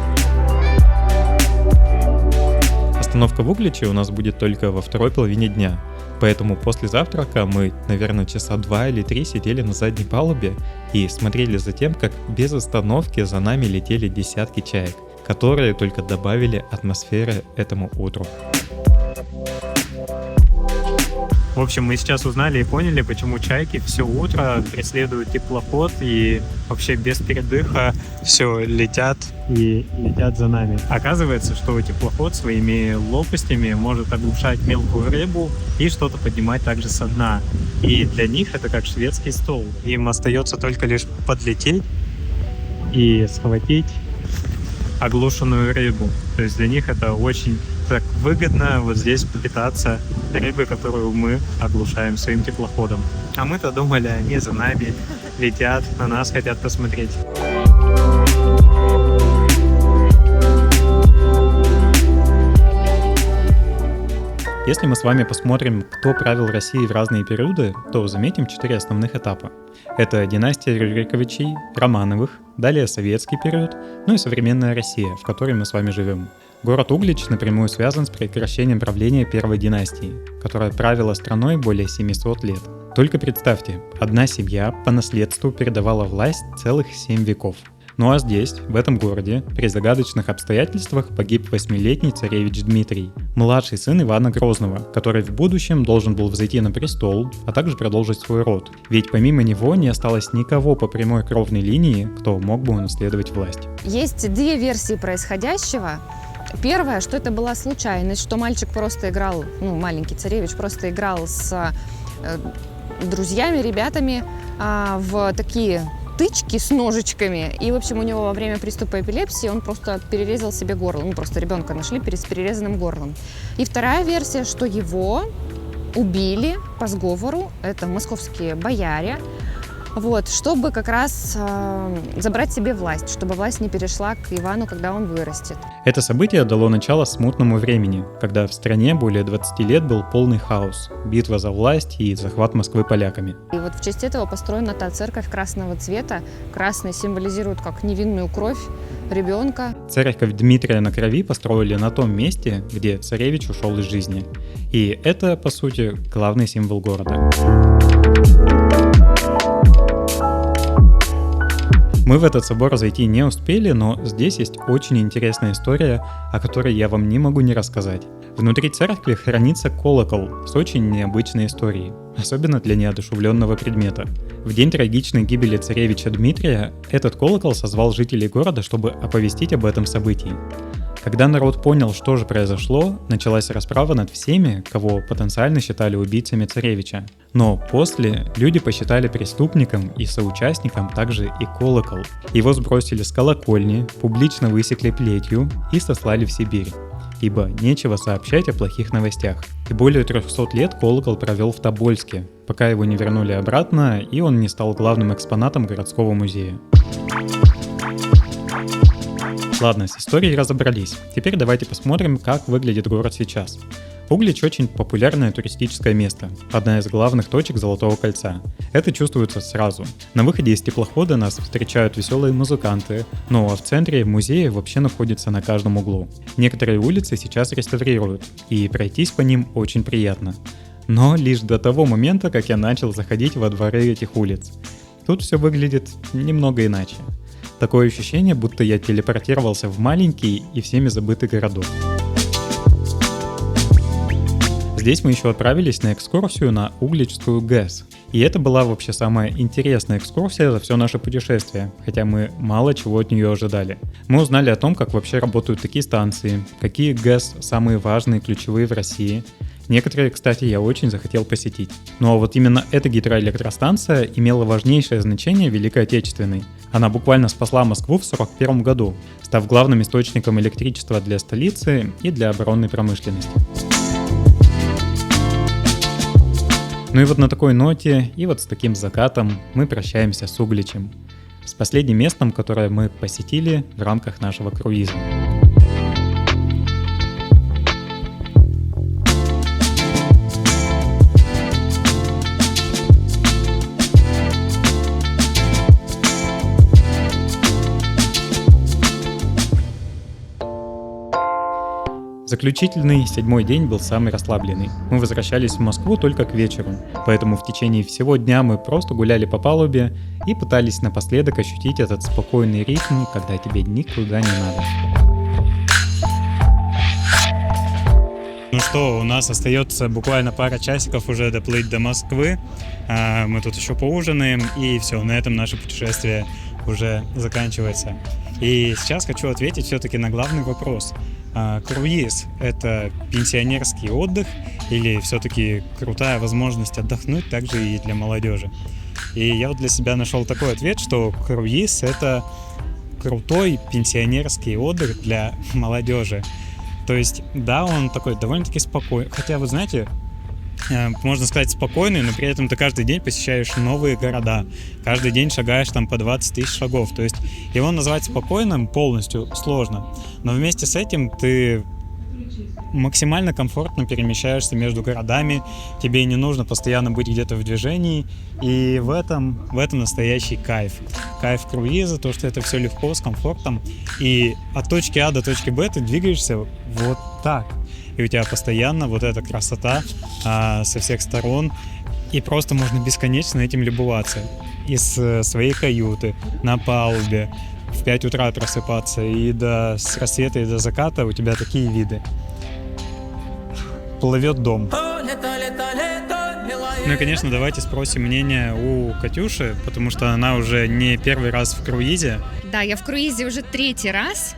Остановка в Угличе у нас будет только во второй половине дня. Поэтому после завтрака мы, наверное, часа 2 или 3 сидели на задней палубе и смотрели за тем, как без остановки за нами летели десятки чаек, которые только добавили атмосферы этому утру. В общем, мы сейчас узнали и поняли, почему чайки все утро преследуют теплоход и вообще без передыха все летят за нами. Оказывается, что теплоход своими лопастями может оглушать мелкую рыбу и что-то поднимать также со дна. И для них это как шведский стол. Им остается только лишь подлететь и схватить оглушенную рыбу. То есть для них это очень так выгодно вот здесь попитаться рыбой, которую мы оглушаем своим теплоходом. А мы-то думали, они за нами летят, на нас хотят посмотреть. Если мы с вами посмотрим, кто правил Россией в разные периоды, то заметим 4 основных этапа. Это династия Рюриковичей, Романовых, далее советский период, ну и современная Россия, в которой мы с вами живем. Город Углич напрямую связан с прекращением правления первой династии, которая правила страной более 700 лет. Только представьте, одна семья по наследству передавала власть целых 7 веков. Ну а здесь, в этом городе, при загадочных обстоятельствах погиб 8-летний царевич Дмитрий, младший сын Ивана Грозного, который в будущем должен был взойти на престол, а также продолжить свой род. Ведь помимо него не осталось никого по прямой кровной линии, кто мог бы унаследовать власть. Есть две версии происходящего. Первое, что это была случайность, что мальчик просто играл, маленький царевич просто играл с друзьями, ребятами в такие тычки с ножичками, и, в общем, у него во время приступа эпилепсии он просто перерезал себе горло, просто ребенка нашли с перерезанным горлом. И вторая версия, что его убили по сговору, это московские бояре, чтобы как раз забрать себе власть, чтобы власть не перешла к Ивану, когда он вырастет. Это событие дало начало смутному времени, когда в стране более 20 лет был полный хаос, битва за власть и захват Москвы поляками. И в честь этого построена та церковь красного цвета. Красный символизирует как невинную кровь ребенка. Церковь Дмитрия на Крови построили на том месте, где царевич ушел из жизни. И это, по сути, главный символ города. Мы в этот собор зайти не успели, но здесь есть очень интересная история, о которой я вам не могу не рассказать. Внутри церкви хранится колокол с очень необычной историей, особенно для неодушевленного предмета. В день трагичной гибели царевича Дмитрия этот колокол созвал жителей города, чтобы оповестить об этом событии. Когда народ понял, что же произошло, началась расправа над всеми, кого потенциально считали убийцами царевича. Но после люди посчитали преступником и соучастником также и колокол. Его сбросили с колокольни, публично высекли плетью и сослали в Сибирь. Ибо нечего сообщать о плохих новостях. И более 300 лет колокол провел в Тобольске, пока его не вернули обратно и он не стал главным экспонатом городского музея. Ладно, с историей разобрались. Теперь давайте посмотрим, как выглядит город сейчас. Углич очень популярное туристическое место, одна из главных точек Золотого кольца. Это чувствуется сразу. На выходе из теплохода нас встречают веселые музыканты, ну а в центре музея вообще находится на каждом углу. Некоторые улицы сейчас реставрируют, и пройтись по ним очень приятно. Но лишь до того момента, как я начал заходить во дворы этих улиц. Тут все выглядит немного иначе. Такое ощущение, будто я телепортировался в маленький и всеми забытый городок. Здесь мы еще отправились на экскурсию на Угличскую ГЭС. И это была вообще самая интересная экскурсия за все наше путешествие, хотя мы мало чего от нее ожидали. Мы узнали о том, как вообще работают такие станции, какие ГЭС самые важные, ключевые в России. Некоторые, кстати, я очень захотел посетить. Ну а вот именно эта гидроэлектростанция имела важнейшее значение в Великой Отечественной. Она буквально спасла Москву в 1941 году, став главным источником электричества для столицы и для оборонной промышленности. Ну и вот на такой ноте и вот с таким закатом мы прощаемся с Угличем, с последним местом, которое мы посетили в рамках нашего круиза. Заключительный 7-й день был самый расслабленный. Мы возвращались в Москву только к вечеру, поэтому в течение всего дня мы просто гуляли по палубе и пытались напоследок ощутить этот спокойный ритм, когда тебе никуда не надо. Ну что, у нас остается буквально пара часиков уже доплыть до Москвы. Мы тут еще поужинаем, и все, на этом наше путешествие уже заканчивается. И сейчас хочу ответить все-таки на главный вопрос. Круиз — это пенсионерский отдых или все-таки крутая возможность отдохнуть также и для молодежи? И я вот для себя нашел такой ответ, что круиз — это крутой пенсионерский отдых для молодежи. То есть, да, он такой довольно-таки спокойный. Хотя, вы знаете, можно сказать спокойный, но при этом ты каждый день посещаешь новые города. Каждый день шагаешь там по 20 тысяч шагов. То есть его назвать спокойным полностью сложно. Но вместе с этим ты максимально комфортно перемещаешься между городами. Тебе не нужно постоянно быть где-то в движении. И в этом настоящий кайф. Кайф круиза, то, что это все легко, с комфортом. И от точки А до точки Б ты двигаешься вот так. И у тебя постоянно вот эта красота со всех сторон. И просто можно бесконечно этим любоваться. Из своей каюты, на палубе, в 5 утра просыпаться. И с рассвета и до заката у тебя такие виды. Плывет дом. Ну и, конечно, давайте спросим мнение у Катюши, потому что она уже не первый раз в круизе. Да, я в круизе уже 3-й раз.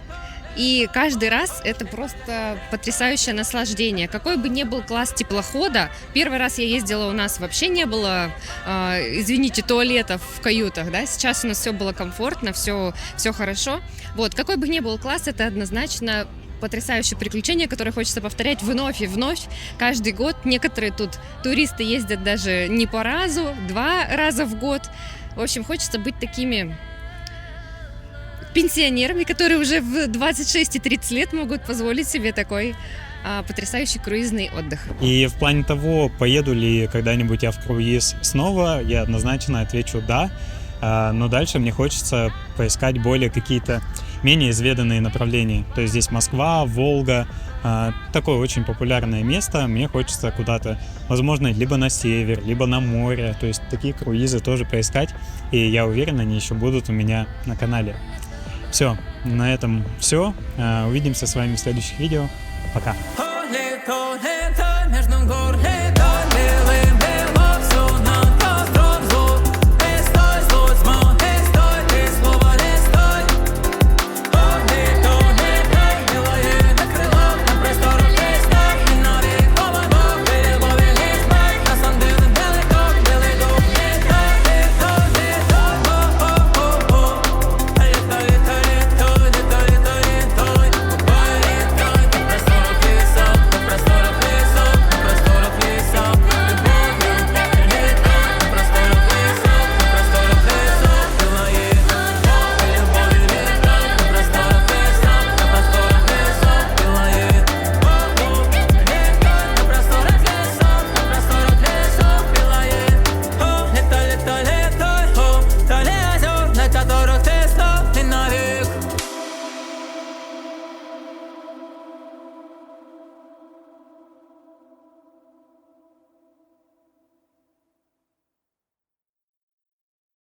И каждый раз это просто потрясающее наслаждение. Какой бы ни был класс теплохода, первый раз я ездила, у нас вообще не было, извините, туалетов в каютах, да, сейчас у нас все было комфортно, все хорошо. Вот, какой бы ни был класс, это однозначно потрясающее приключение, которое хочется повторять вновь и вновь, каждый год. Некоторые тут туристы ездят даже не по разу, 2 раза в год. В общем, хочется быть такими пенсионерами, которые уже в 26 и 30 лет могут позволить себе такой потрясающий круизный отдых. И в плане того, поеду ли когда-нибудь я в круиз снова, я однозначно отвечу «да». Но дальше мне хочется поискать более какие-то менее изведанные направления. То есть здесь Москва, Волга, такое очень популярное место. Мне хочется куда-то, возможно, либо на север, либо на море. То есть такие круизы тоже поискать. И я уверен, они еще будут у меня на канале. Все, на этом все. Увидимся с вами в следующих видео. Пока.